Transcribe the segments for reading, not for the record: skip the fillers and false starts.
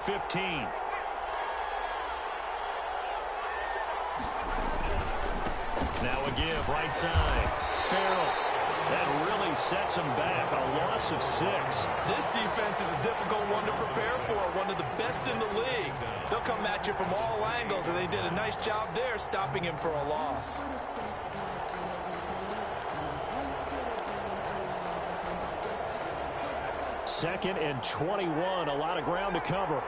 15. Now a give, right side. Farrell. That really sets him back. A loss of 6. This defense is a difficult one to prepare for. One of the best in the league. They'll come at you from all angles, and they did a nice job there stopping him for a loss. Second and 21. A lot of ground to cover.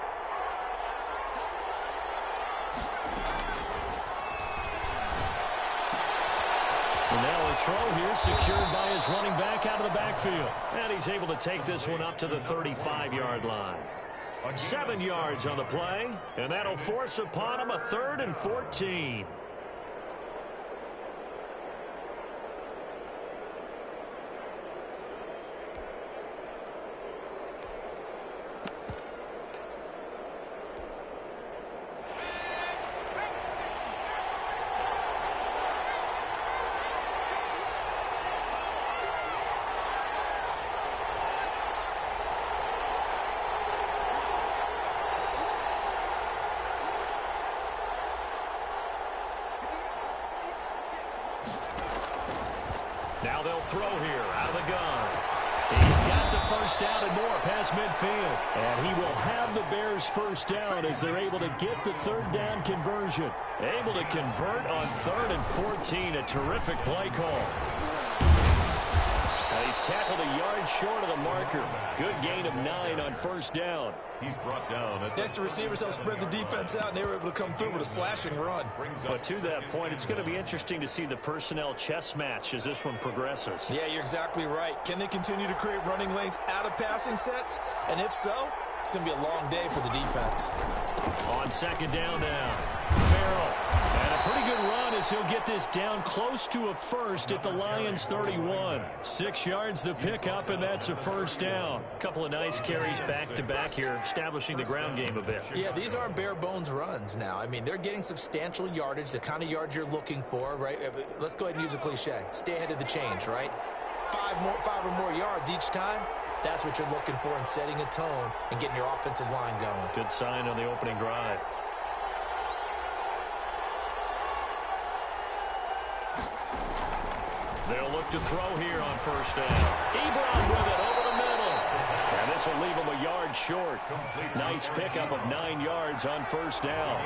And now a throw here secured by his running back out of the backfield. And he's able to take this one up to the 35-yard line. 7 yards on the play, and that'll force upon him a 3rd and 14. Now they'll throw here out of the gun. He's got the first down and more past midfield. And he will have the Bears first down as they're able to get the 3rd down conversion. Able to convert on 3rd and 14. A terrific play call. And he's tackled a yard short of the marker. Good gain of 9 on first down. He's brought down. Next, the receivers helped spread the defense out, and they were able to come through with a slashing run. But to that point, it's going to be interesting to see the personnel chess match as this one progresses. Yeah, you're exactly right. Can they continue to create running lanes out of passing sets? And if so, it's going to be a long day for the defense. On second down now, Farrell. And a pretty good run as he'll get this down close to a first at the Lions 31. 6 yards the pickup, and that's a first down. Couple of nice carries back-to-back here, establishing the ground game a bit. Yeah, these aren't bare-bones runs now. I mean, they're getting substantial yardage, the kind of yards you're looking for, right? Let's go ahead and use a cliche. Stay ahead of the change, right? 5 or more yards each time. That's what you're looking for in setting a tone and getting your offensive line going. Good sign on the opening drive. They'll look to throw here on first down. Ebron with it over the middle. And this will leave him a yard short. Nice pickup of 9 yards on first down.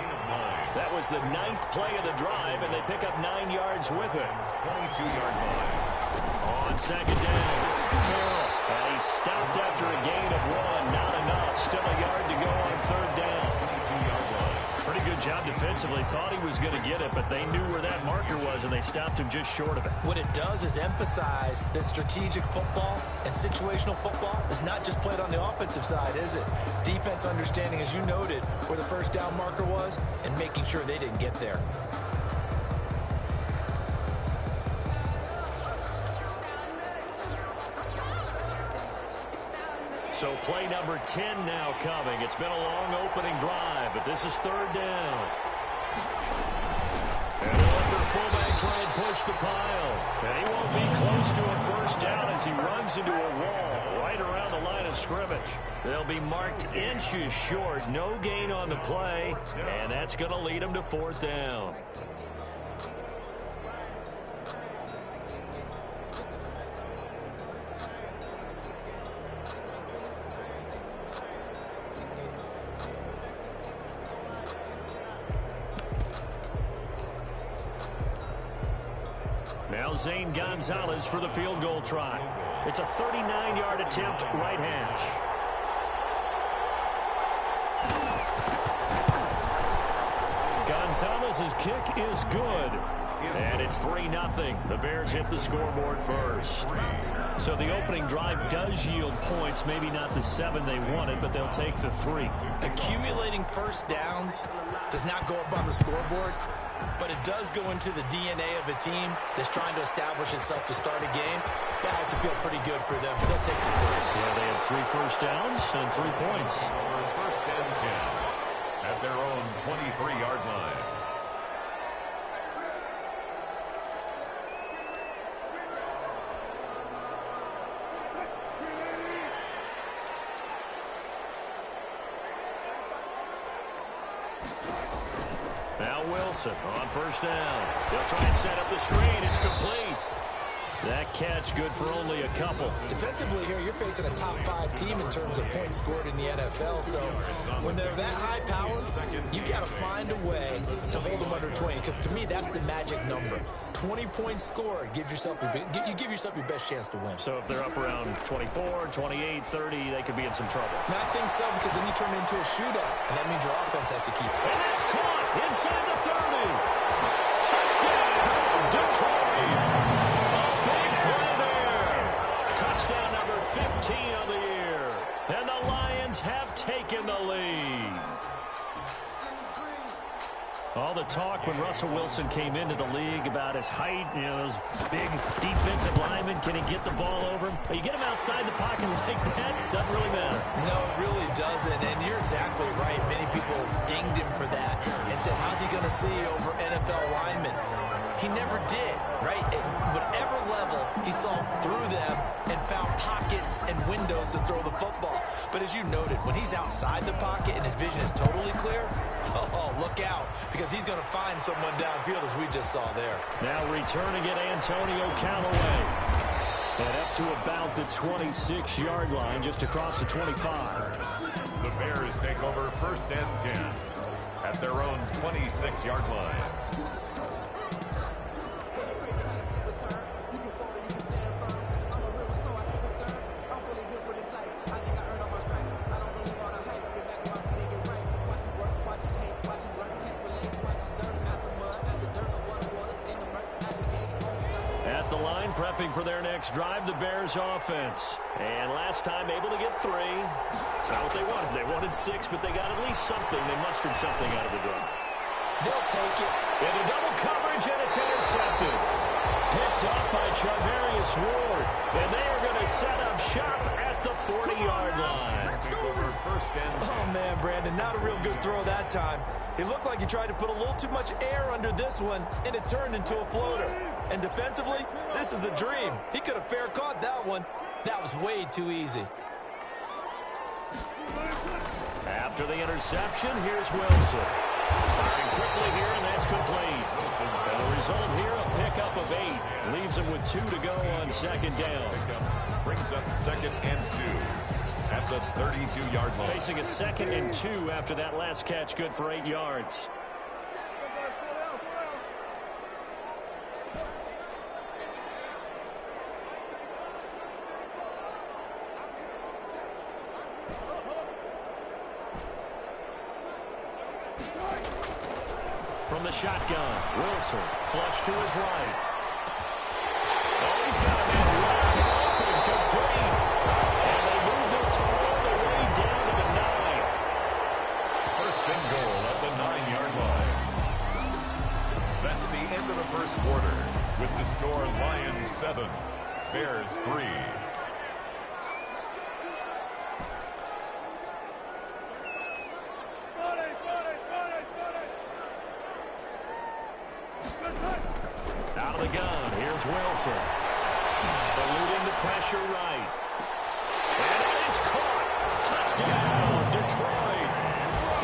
That was the 9th play of the drive, and they pick up 9 yards with it. 22-yard line. On second down, Farrell. And he stopped after a gain of 1. Not enough. Still a yard to go on third down. 22-yard line. Pretty good job defensively. Thought he was going to get it, but they knew where that marker was, and they stopped him just short of it. What it does is emphasize that strategic football and situational football is not just played on the offensive side, is it? Defense understanding, as you noted, where the first down marker was and making sure they didn't get there. So play number 10 now coming. It's been a long opening drive, but this is third down. And they'll let their fullback try and push the pile. And he won't be close to a first down as he runs into a wall right around the line of scrimmage. They'll be marked inches short. No gain on the play, and that's going to lead them to fourth down. Now Zane Gonzalez for the field goal try. It's a 39-yard attempt, right hash. Gonzalez's kick is good. And it's 3-0. The Bears hit the scoreboard first. So the opening drive does yield points. Maybe not the 7 they wanted, but they'll take the 3. Accumulating first downs does not go up on the scoreboard, but it does go into the DNA of a team that's trying to establish itself to start a game. That has to feel pretty good for them. They'll take the 3. Yeah, they had 3 first downs and 3 points. First and 10 at their own 23-yard line. Now Wilson on first down. They'll try and set up the screen. It's complete. That catch good for only a couple. Defensively here, you're facing a top 5 team in terms of points scored in the NFL. So when they're that high powered, you got to find a way to hold them under 20. Because to me, that's the magic number. 20 points scored gives yourself you give yourself your best chance to win. So if they're up around 24, 28, 30, they could be in some trouble. And I think so, because then you turn it into a shootout, and that means your offense has to keep it. And that's caught inside the 30. Touchdown, Detroit. Touchdown number 15 of the year. And the Lions have taken the lead. All the talk when Russell Wilson came into the league about his height, those big defensive linemen, can he get the ball over him? You get him outside the pocket like that, doesn't really matter. No, it really doesn't, and you're exactly right. Many people dinged him for that and said, how's he going to see over NFL linemen? He never did, right? At whatever level, he saw through them and found pockets and windows to throw the football. But as you noted, when he's outside the pocket and his vision is totally clear, oh, look out, because he's going to find someone downfield, as we just saw there. Now returning it, Antonio Callaway. And up to about the 26-yard line, just across the 25. The Bears take over 1st and 10 at their own 26-yard line. Prepping for their next drive, the Bears offense. And last time able to get 3. It's not what they wanted. They wanted 6, but they got at least something. They mustered something out of the drive. They'll take it. Into double coverage, and it's intercepted. Picked up by Charvarius Ward. And they are going to set up shop at the 40-yard line. Oh, man, Brandon, not a real good throw that time. It looked like he tried to put a little too much air under this one, and it turned into a floater. And defensively, this is a dream. He could have fair caught that one. That was way too easy. After the interception, here's Wilson. Firing quickly here, and that's complete. And the result here, a pickup of 8. Leaves him with 2 to go on 2nd down. Brings up 2nd and 2 at the 32-yard line. Facing a 2nd and 2 after that last catch, good for 8 yards. From the shotgun, Wilson, flush to his right. Oh, he's got a man wide open, complete. And they move this all the way down to the 9. 1st and goal at the 9-yard line. That's the end of the 1st quarter with the score Lions 7, Bears 3. Out of the gun, here's Wilson. Eluding the pressure right. And it is caught. Touchdown, Detroit.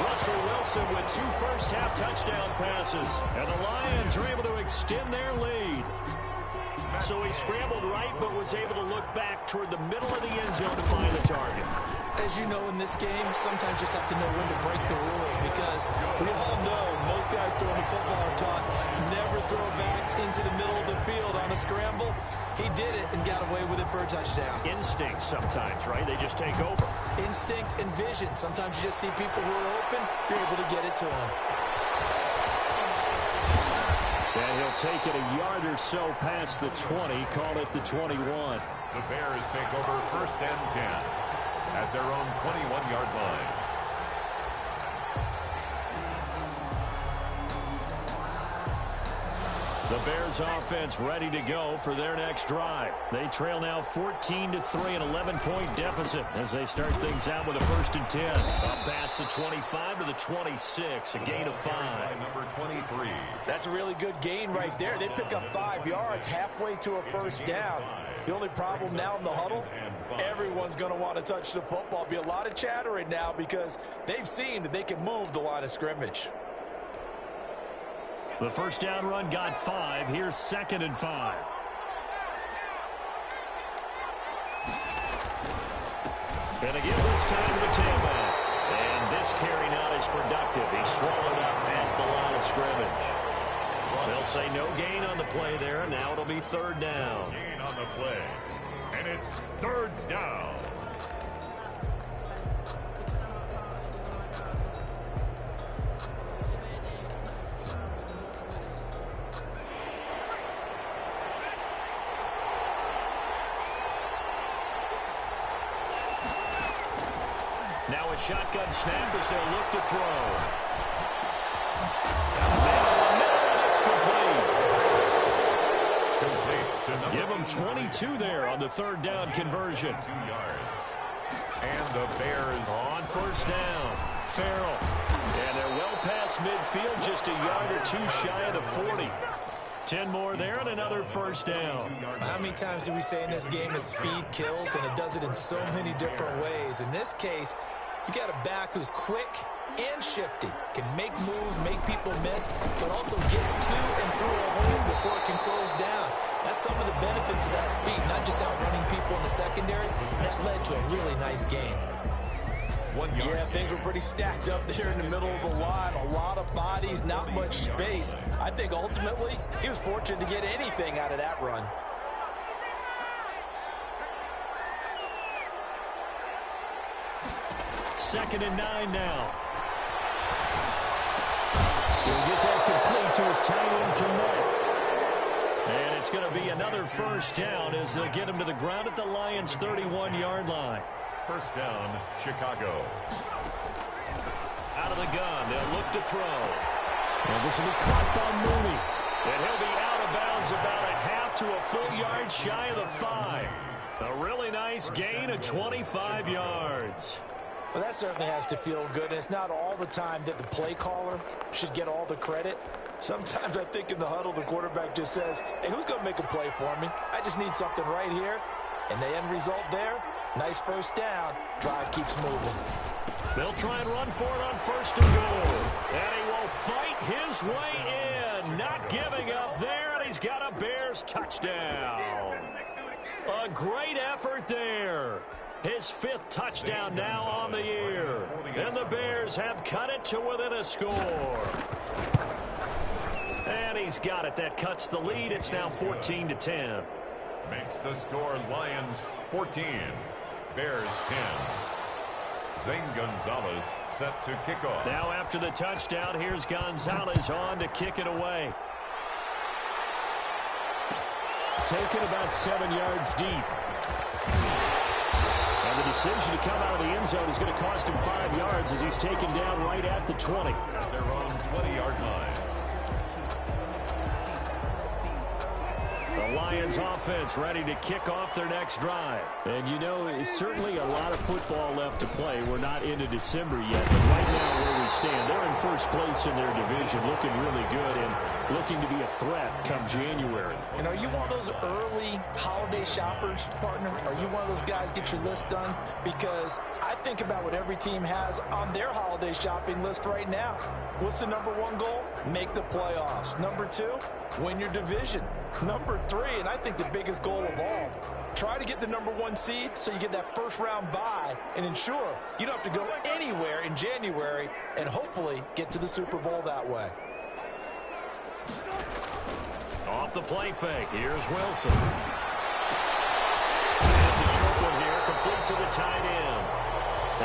Russell Wilson with 2 first-half touchdown passes. And the Lions are able to extend their lead. So he scrambled right, but was able to look back toward the middle of the end zone to find the target. As you know, in this game, sometimes you just have to know when to break the rules, because we all know most guys throwing the football are taught never throw back into the middle of the field on a scramble. He did it and got away with it for a touchdown. Instinct sometimes, right? They just take over. Instinct and vision. Sometimes you just see people who are open, you're able to get it to them. And he'll take it a yard or so past the 20, call it the 21. The Bears take over 1st and 10 at their own 21-yard line. The Bears offense ready to go for their next drive. They trail now 14-3, an 11-point deficit as they start things out with a 1st and 10. Up past the 25 to the 26, a gain of 5. Number 23. That's a really good gain right there. They pick up 5 yards halfway to a 1st down. The only problem now in the huddle, everyone's going to want to touch the football. Be a lot of chattering now because they've seen that they can move the line of scrimmage. The first down run got 5. Here's 2nd and 5. And again this time to the tailback. And this carry not as productive. He's swallowed up at the line of scrimmage. They'll say no gain on the play there. Now it'll be 3rd down. Gain on the play. And it's 3rd down. Now a shotgun snap as they'll look to throw. Give them 22 there on the 3rd down conversion. 2 yards. And the Bears on 1st down. Farrell. And they're well past midfield, just a yard or 2 shy of the 40. 10 more there and another 1st down. How many times do we say in this game that speed kills, and it does it in so many different ways? In this case, you got a back who's quick and shifty, can make moves, make people miss, but also gets to and through a hole before it can close down. That's some of the benefits of that speed, not just outrunning people in the secondary. That led to a really nice game. 1 yard. Yeah, things were pretty stacked up there in the middle of the line. A lot of bodies, not much space. I think ultimately he was fortunate to get anything out of that run. Second and 9 now. He'll get that complete to his tight end Kmet. And it's going to be another 1st down as they'll get him to the ground at the Lions' 31-yard line. 1st down, Chicago. Out of the gun, they'll look to throw. And this will be caught by Mooney. And he'll be out of bounds about a half to a full yard shy of the 5. A really nice gain of 25 yards. Well, that certainly has to feel good, and it's not all the time that the play caller should get all the credit. Sometimes I think in the huddle, the quarterback just says, hey, who's going to make a play for me? I just need something right here. And the end result there, nice 1st down. Drive keeps moving. They'll try and run for it on 1st and goal. And he will fight his way in. Not giving up there, and he's got a Bears touchdown. A great effort there. His 5th touchdown now on the year. And the Bears have cut it to within a score. And he's got it. That cuts the lead. It's now 14-10. Makes the score Lions 14. Bears 10. Zane Gonzalez set to kick off. Now after the touchdown, here's Gonzalez on to kick it away. Taken about 7 yards deep. And the decision to come out of the end zone is going to cost him 5 yards as he's taken down right at the 20. Their own 20-yard line. The Lions offense ready to kick off their next drive. And you know, it's certainly a lot of football left to play. We're not into December yet, but right now where we stand, they're in 1st place in their division, looking really good and looking to be a threat come January. And are you one of those early holiday shoppers, partner? Are you one of those guys get your list done? Because I think about what every team has on their holiday shopping list right now. What's the number 1 goal? Make the playoffs. Number 2, win your division. Number 3, and I think the biggest goal of all, try to get the number 1 seed so you get that 1st round bye and ensure you don't have to go anywhere in January and hopefully get to the Super Bowl that way. Off the play fake, here's Wilson. It's a short one here, complete to the tight end.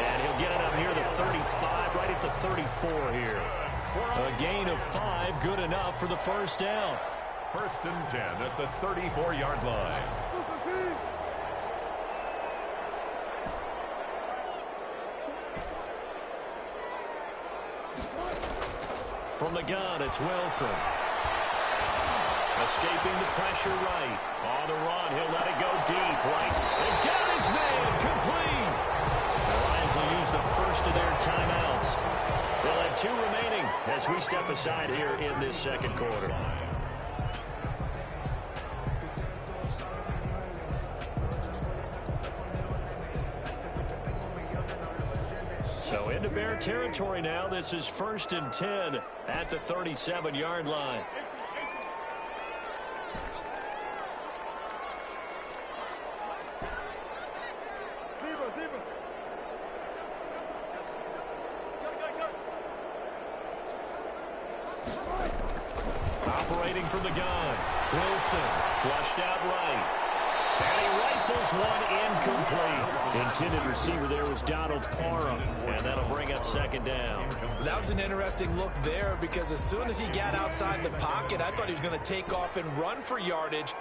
And he'll get it up near the 35, right at the 34 here. A gain of 5, good enough for the 1st down. 1st and 10 at the 34-yard line. From the gun, it's Wilson. Escaping the pressure right. On the run, he'll let it go deep. Right. And got his man complete. The Lions will use the first of their timeouts. They'll have 2 remaining as we step aside here in this 2nd quarter. territory now. This is 1st and 10 at the 37-yard line. Operating from the gun. Wilson flushed out right. And he rifles one incomplete. Intended receiver there was Donald Parham. And that'll bring up 2nd down. That was an interesting look there because as soon as he got outside the pocket, I thought he was going to take off and run for yardage.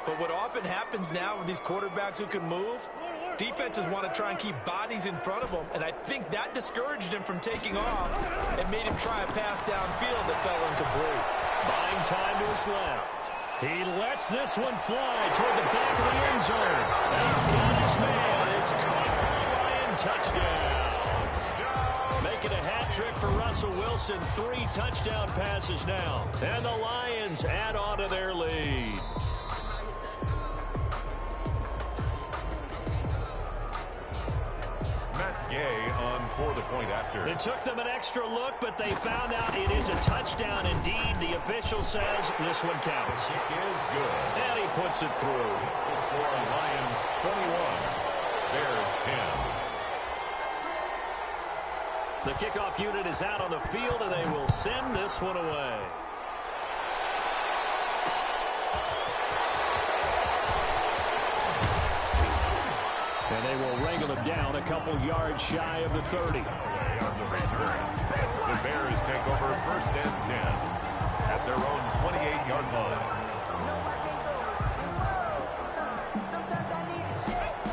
But what often happens now with these quarterbacks who can move, defenses want to try and keep bodies in front of them, and I think that discouraged him from taking off and made him try a pass downfield that fell incomplete. Buying time to his left. He lets this one fly toward the back of the end zone. And he's got his man. It's caught for a Lion touchdown. Making a hat trick for Russell Wilson. 3 touchdown passes now. And the Lions add on to their lead. Gay on for the point after. It took them an extra look, but they found out it is a touchdown indeed. The official says this one counts. The kick is good. And he puts it through. It's the score: Lions 21, Bears 10. The kickoff unit is out on the field, and they will send this one away. And they will wrangle him down a couple yards shy of the 30. On the return, the Bears take over 1st and 10 at their own 28-yard line.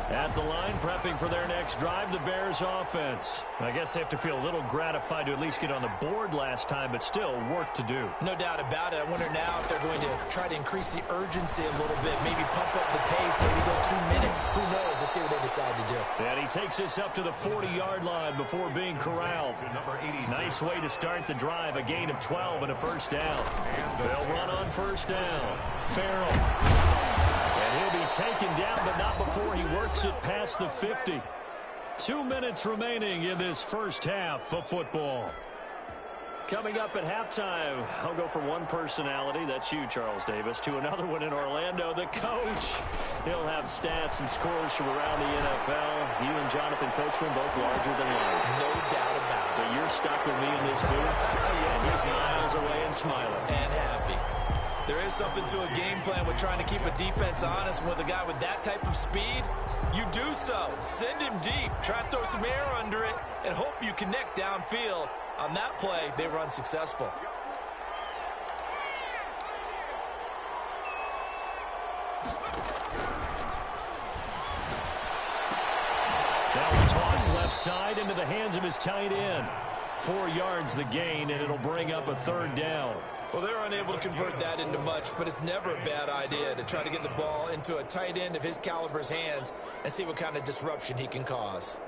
At the line, prepping for their next drive, the Bears offense. I guess they have to feel a little gratified to at least get on the board last time, but still work to do. No doubt about it. I wonder now if they're going to try to increase the urgency a little bit, maybe pump up the pace, maybe go 2 minutes. Who knows? Let's see what they decide to do. And he takes this up to the 40-yard line before being corralled. Nice way to start the drive, a gain of 12 and a 1st down. They'll run on 1st down. Farrell. And he'll be taken down, but not before he works it past the 50. 2 minutes remaining in this first half of football. Coming up at halftime, I'll go from one personality, that's you, Charles Davis, to another one in Orlando, the coach. He'll have stats and scores from around the NFL. You and Jonathan Coachman both larger than life. No doubt about it. But you're stuck with me in this booth, and he's miles away and smiling. And happy. There is something to a game plan with trying to keep a defense honest. With a guy with that type of speed, you do so. Send him deep. Try and throw some air under it and hope you connect downfield. On that play, they were unsuccessful. Now a toss left side into the hands of his tight end. 4 yards the gain, and it'll bring up a 3rd down. Well, they're unable to convert that into much, but it's never a bad idea to try to get the ball into a tight end of his caliber's hands and see what kind of disruption he can cause.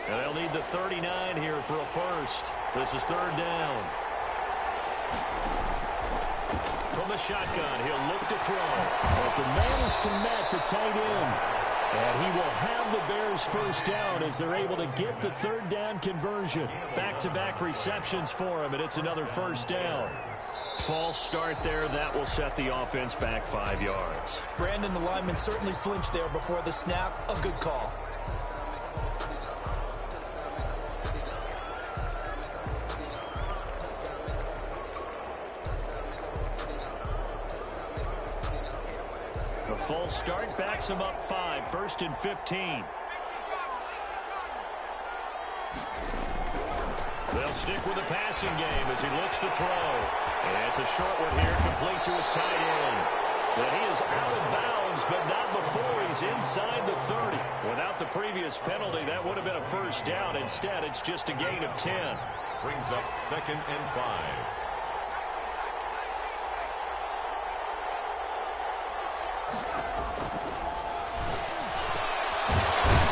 And they'll need the 39 here for a 1st. This is 3rd down. From the shotgun, he'll look to throw. But the man is to Matt, the tight end. And he will have the Bears 1st down as they're able to get the 3rd down conversion. Back-to-back receptions for him, and it's another 1st down. False start there. That will set the offense back 5 yards. Brandon, the lineman, certainly flinched there before the snap. A good call. A false start backs him up 5, 1st and 15. They'll stick with the passing game as he looks to throw. And it's a short one here, complete to his tight end. But he is out of bounds, but not before he's inside the 30. Without the previous penalty, that would have been a 1st down. Instead, it's just a gain of 10. Brings up 2nd and 5.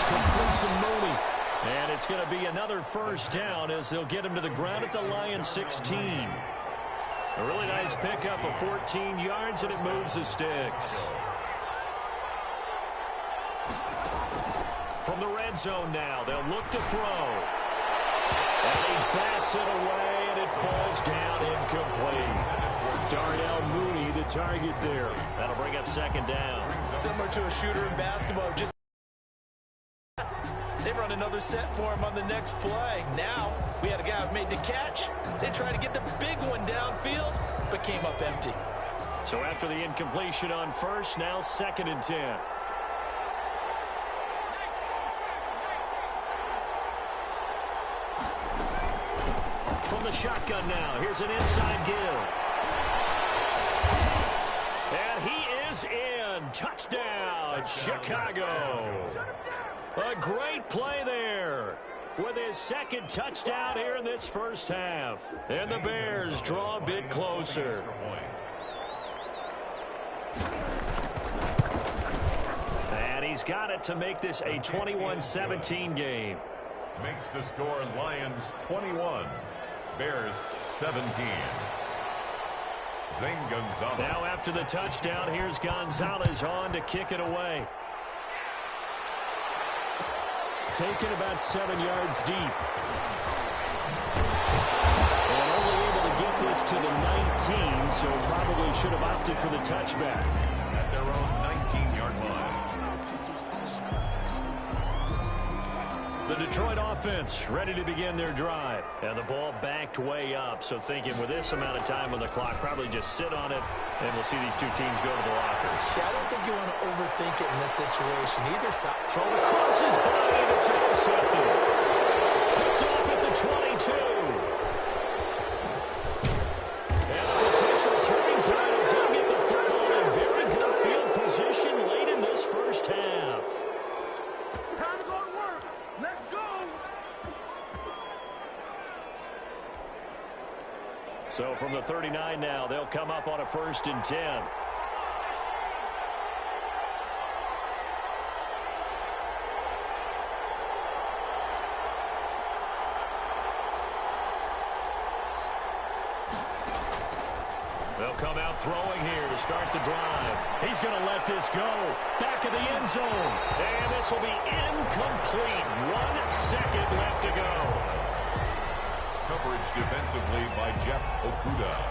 Complete to Mooney. And it's going to be another 1st down as they'll get him to the ground at the Lions 16. A really nice pickup of 14 yards, and it moves the sticks. From the red zone now, they'll look to throw. And he bats it away, and it falls down incomplete. Darnell Mooney, the target there. That'll bring up second down. Similar to a shooter in basketball. Just they run another set for him on the next play. Now, we had a guy who made the catch. They tried to get the big one downfield, but came up empty. So after the incompletion on first, now 2nd and 10. From the shotgun now, here's an inside give. And he is in. Touchdown, Chicago. A great play there with his 2nd touchdown here in this first half. And the Bears draw a bit closer. And he's got it to make this a 21-17 game. Makes the score Lions 21, Bears 17. Zane Gonzalez. Now after the touchdown, here's Gonzalez on to kick it away. Taken about 7 yards deep. And only able to get this to the 19, so probably should have opted for the touchback. At their own 19-yard line. The Detroit offense ready to begin their drive. And the ball backed way up, so thinking with this amount of time on the clock, probably just sit on it, and we'll see these two teams go to the lockers. Yeah, I don't think you want to overthink it in this situation. Either side. Throw the crosses by, and it's intercepted. Picked off at the 22. And a potential turning point as he'll get the football in very good field position late in this first half. Time to go to work. Let's go. So from the 39 now, they'll come up on a 1st and 10. They'll come out throwing here to start the drive. He's going to let this go. Back of the end zone. And this will be incomplete. 1 second left to go. Coverage defensively by Jeff Okudah.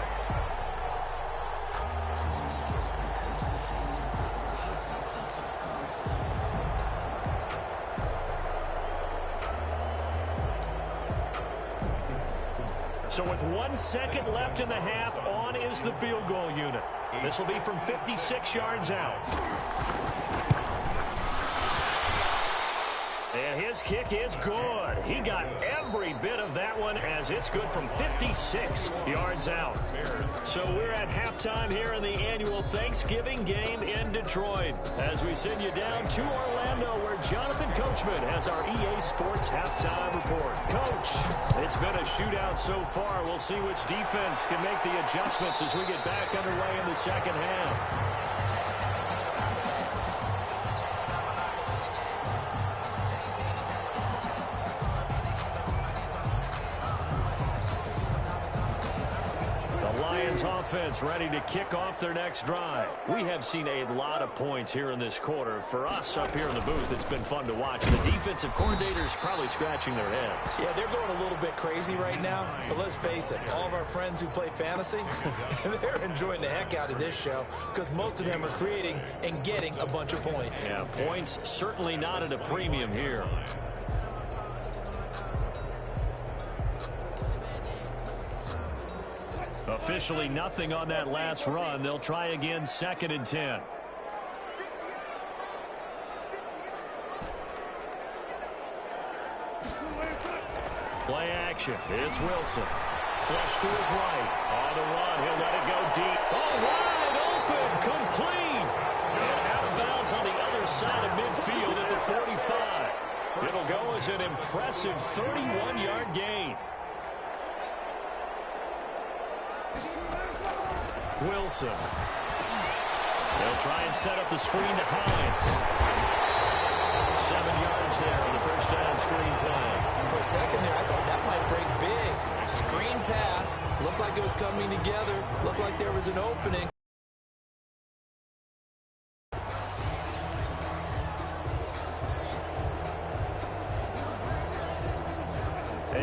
So with 1 second left in the half, on is the field goal unit. This will be from 56 yards out. And his kick is good. He got every bit of that one as it's good from 56 yards out. So we're at halftime here in the annual Thanksgiving game in Detroit as we send you down to Orlando where Jonathan Coachman has our EA Sports halftime report. Coach, it's been a shootout so far. We'll see which defense can make the adjustments as we get back underway in the second half. Offense ready to kick off their next drive. We have seen a lot of points here in this quarter. For us up here in the booth, it's been fun to watch. The defensive coordinators probably scratching their heads. Yeah, they're going a little bit crazy right now, but let's face it, all of our friends who play fantasy, they're enjoying the heck out of this show because most of them are creating and getting a bunch of points. Yeah, points certainly not at a premium here. Officially nothing on that last run. They'll try again 2nd and 10. Play action. It's Wilson. Flush to his right. On the run. He'll let it go deep. Oh, wide open. Complete. And out of bounds on the other side of midfield at the 45. It'll go as an impressive 31-yard gain. Wilson. They'll try and set up the screen to Hines. 7 yards there on the first down screen play. For a second there, I thought that might break big. Screen pass. Looked like it was coming together. Looked like there was an opening.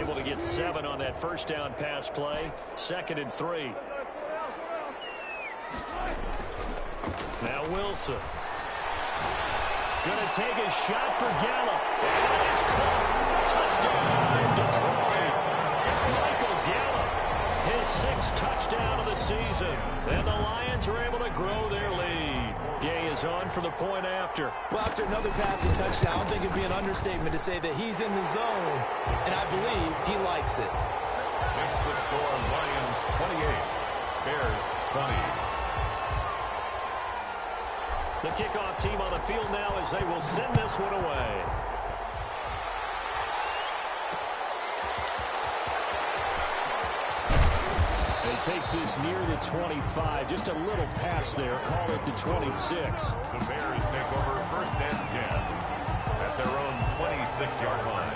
Able to get 7 on that first down pass play. 2nd and 3. Now Wilson. Going to take a shot for Gallup. And that is caught. Touchdown, Detroit. Michael Gallup, his 6th touchdown of the season. And the Lions are able to grow their lead. Gay is on for the point after. Well, after another passing touchdown, I think it'd be an understatement to say that he's in the zone, and I believe he likes it. Makes the score Lions 28, Bears 20. The kickoff team on the field now as they will send this one away. He takes this near the 25. Just a little pass there. Call it the 26. The Bears take over 1st and 10 at their own 26-yard line.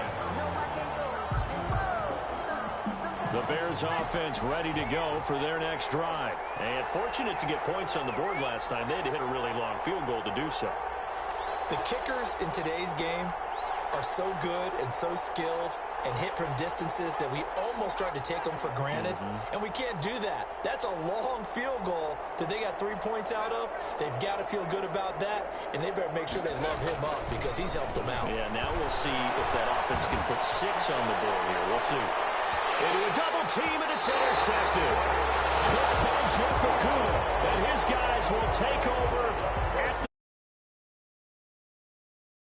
The Bears offense ready to go for their next drive. And fortunate to get points on the board last time. They had to hit a really long field goal to do so. The kickers in today's game are so good and so skilled and hit from distances that we almost start to take them for granted. And we can't do that. That's a long field goal that they got 3 points out of. They've got to feel good about that, and they better make sure they love him up because he's helped them out. Yeah, now we'll see if that offense can put 6 on the board here. We'll see. Into a double team, and it's intercepted. Blocked by Jeff Okudah, and his guys will take over